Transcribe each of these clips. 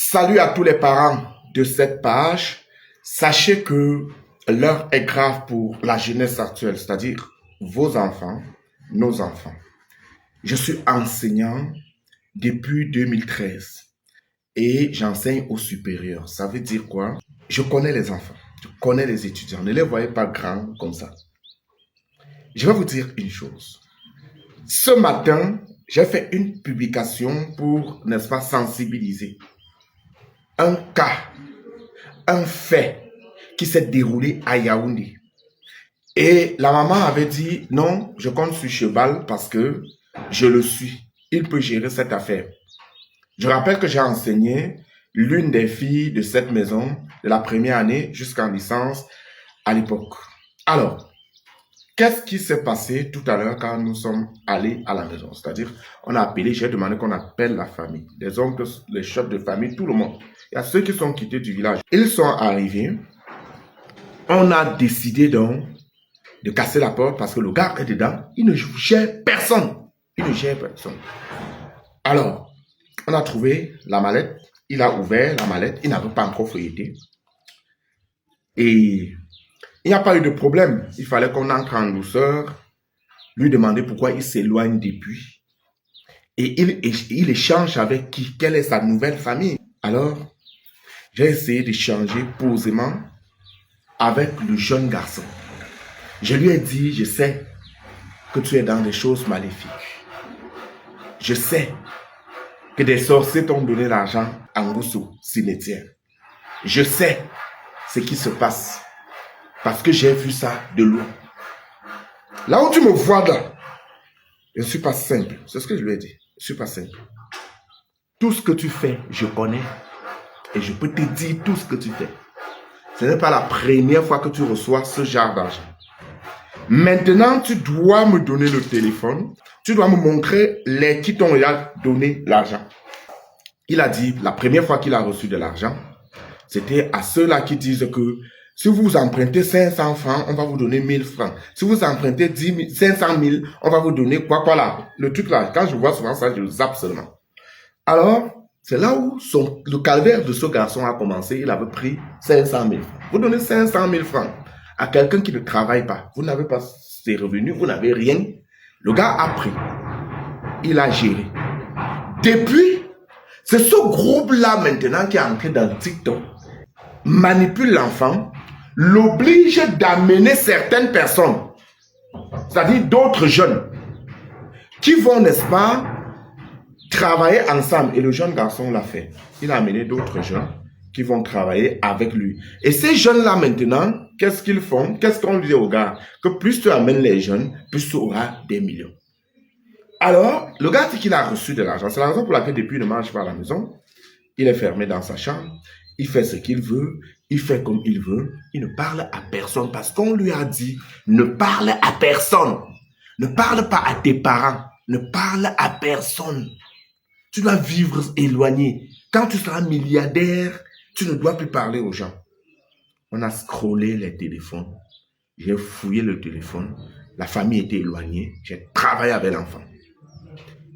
Salut à tous les parents de cette page. Sachez que l'heure est grave pour la jeunesse actuelle, c'est-à-dire vos enfants, nos enfants. Je suis enseignant depuis 2013 et j'enseigne au supérieur. Ça veut dire quoi? Je connais les enfants, je connais les étudiants. Ne les voyez pas grands comme ça. Je vais vous dire une chose. Ce matin, j'ai fait une publication pour, n'est-ce pas, sensibiliser. Un cas, un fait qui s'est déroulé à Yaoundé. Et la maman avait dit, non, je compte sur Cheval parce que je le suis. Il peut gérer cette affaire. Je rappelle que j'ai enseigné l'une des filles de cette maison de la première année jusqu'en licence à l'époque. Alors, qu'est-ce qui s'est passé tout à l'heure quand nous sommes allés à la maison? C'est-à-dire, on a appelé, j'ai demandé qu'on appelle la famille, les oncles, les chefs de famille, tout le monde. Il y a ceux qui sont quittés du village. Ils sont arrivés. On a décidé donc de casser la porte parce que le gars est dedans. Il ne gère personne. Il ne gère personne. Alors, on a trouvé la mallette. Il a ouvert la mallette. Il n'avait pas encore feuilleté. Et il n'y a pas eu de problème. Il fallait qu'on entre en douceur, lui demander pourquoi il s'éloigne depuis. Et il échange avec qui? Quelle est sa nouvelle famille? Alors, j'ai essayé d'échanger posément avec le jeune garçon. Je lui ai dit, je sais que tu es dans des choses maléfiques. Je sais que des sorciers t'ont donné l'argent en Goussou, cimetière. Je sais ce qui se passe parce que j'ai vu ça de loin. Là où tu me vois là, je ne suis pas simple. C'est ce que je lui ai dit. Je ne suis pas simple. Tout ce que tu fais, je connais. Et je peux te dire tout ce que tu fais. Ce n'est pas la première fois que tu reçois ce genre d'argent. Maintenant, tu dois me donner le téléphone. Tu dois me montrer les qui t'ont donné l'argent. Il a dit, la première fois qu'il a reçu de l'argent, c'était à ceux-là qui disent que si vous empruntez 500 francs, on va vous donner 1000 francs. Si vous empruntez 500 000, on va vous donner quoi là. Le truc là, quand je vois souvent ça, je le zappe seulement. Alors, c'est là où le calvaire de ce garçon a commencé. Il avait pris 500 000 francs. Vous donnez 500 000 francs à quelqu'un qui ne travaille pas. Vous n'avez pas ses revenus, vous n'avez rien. Le gars a pris. Il a géré. Depuis, c'est ce groupe-là maintenant qui est entré dans TikTok, manipule l'enfant, l'oblige d'amener certaines personnes, c'est-à-dire d'autres jeunes, qui vont, n'est-ce pas, travailler ensemble. Et le jeune garçon l'a fait. Il a amené d'autres jeunes qui vont travailler avec lui. Et ces jeunes-là maintenant, qu'est-ce qu'ils font? Qu'est-ce qu'on dit aux gars? Que plus tu amènes les jeunes, plus tu auras des millions. Alors, le gars dit qu'il a reçu de l'argent. C'est la raison pour laquelle depuis il ne mange pas à la maison. Il est fermé dans sa chambre. Il fait ce qu'il veut. Il fait comme il veut. Il ne parle à personne parce qu'on lui a dit, ne parle à personne. Ne parle pas à tes parents. Ne parle à personne. Tu dois vivre éloigné. Quand tu seras milliardaire, tu ne dois plus parler aux gens. On a scrollé les téléphones. J'ai fouillé le téléphone. La famille était éloignée. J'ai travaillé avec l'enfant.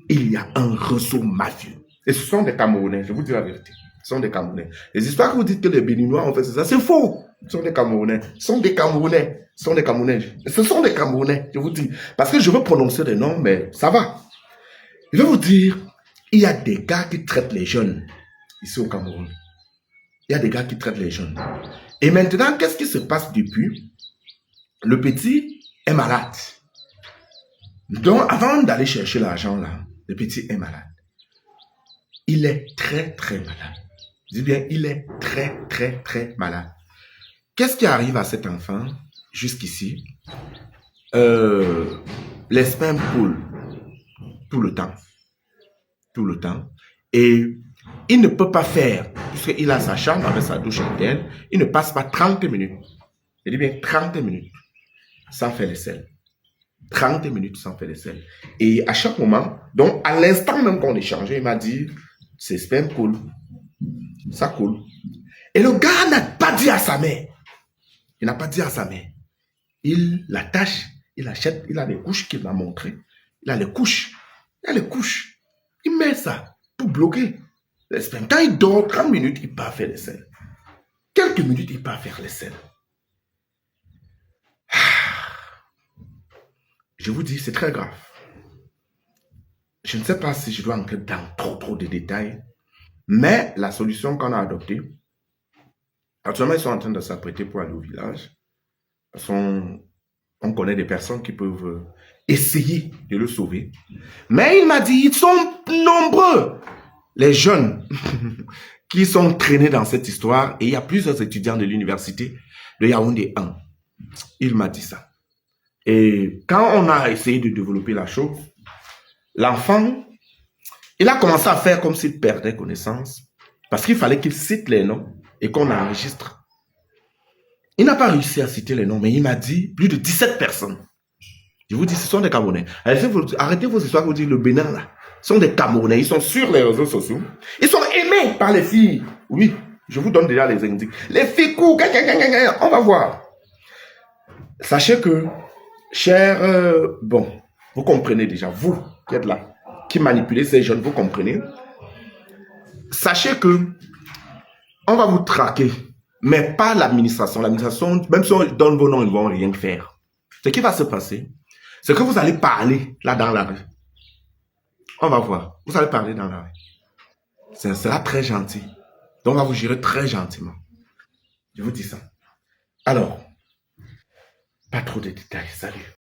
Il y a un réseau mafieux. Et ce sont des Camerounais, je vous dis la vérité. Ce sont des Camerounais. Les histoires que vous dites que les Béninois ont fait ça, c'est faux. Ce sont des Camerounais. Ce sont des Camerounais. Ce sont des Camerounais. Ce sont des Camerounais, je vous dis. Parce que je veux prononcer des noms, mais ça va. Je vais vous dire, il y a des gars qui traitent les jeunes ici au Cameroun. Il y a des gars qui traitent les jeunes. Et maintenant, qu'est-ce qui se passe depuis? Le petit est malade. Donc, avant d'aller chercher l'argent là, le petit est malade. Il est très, très malade. Je dis bien, il est très, très, très malade. Qu'est-ce qui arrive à cet enfant jusqu'ici? Les spermes coulent tout le temps. Tout le temps. Et il ne peut pas faire, puisqu'il a sa chambre avec sa douche interne, il ne passe pas 30 minutes. Je dis bien 30 minutes sans faire les selles. 30 minutes sans faire les selles. Et à chaque moment, donc à l'instant même qu'on échangeait, il m'a dit, ces spermes coulent. Ça coule. Et le gars n'a pas dit à sa mère. Il n'a pas dit à sa mère. Il l'attache, il achète, il a les couches qu'il m'a montrées. Il a les couches. Il a les couches. Il met ça pour bloquer. les spermes. Quand il dort, 30 minutes, il part faire les selles. Quelques minutes, il part faire les selles. Je vous dis, c'est très grave. Je ne sais pas si je dois entrer dans trop de détails, mais la solution qu'on a adoptée, actuellement, ils sont en train de s'apprêter pour aller au village. On connaît des personnes qui peuvent essayer de le sauver. Mais il m'a dit, ils sont nombreux, les jeunes qui sont traînés dans cette histoire. Et il y a plusieurs étudiants de l'université de Yaoundé 1. Il m'a dit ça. Et quand on a essayé de développer la chose, l'enfant, il a commencé à faire comme s'il perdait connaissance. Parce qu'il fallait qu'il cite les noms et qu'on enregistre. Il n'a pas réussi à citer les noms, mais il m'a dit plus de 17 personnes. Je vous dis, ce sont des Camerounais. Arrêtez vos histoires, vous dites le Bénin, là. Ce sont des Camerounais, ils sont sur les réseaux sociaux. Ils sont aimés par les filles. Oui, je vous donne déjà les indices. Les filles courent, on va voir. Sachez que, bon, vous comprenez déjà, vous qui êtes là, qui manipulez ces jeunes, vous comprenez. Sachez que, on va vous traquer. Mais pas l'administration. L'administration, même si on donne vos noms, ils ne vont rien faire. Ce qui va se passer, c'est que vous allez parler là dans la rue. On va voir. Vous allez parler dans la rue. Ça sera très gentil. Donc, on va vous gérer très gentiment. Je vous dis ça. Alors, pas trop de détails. Salut.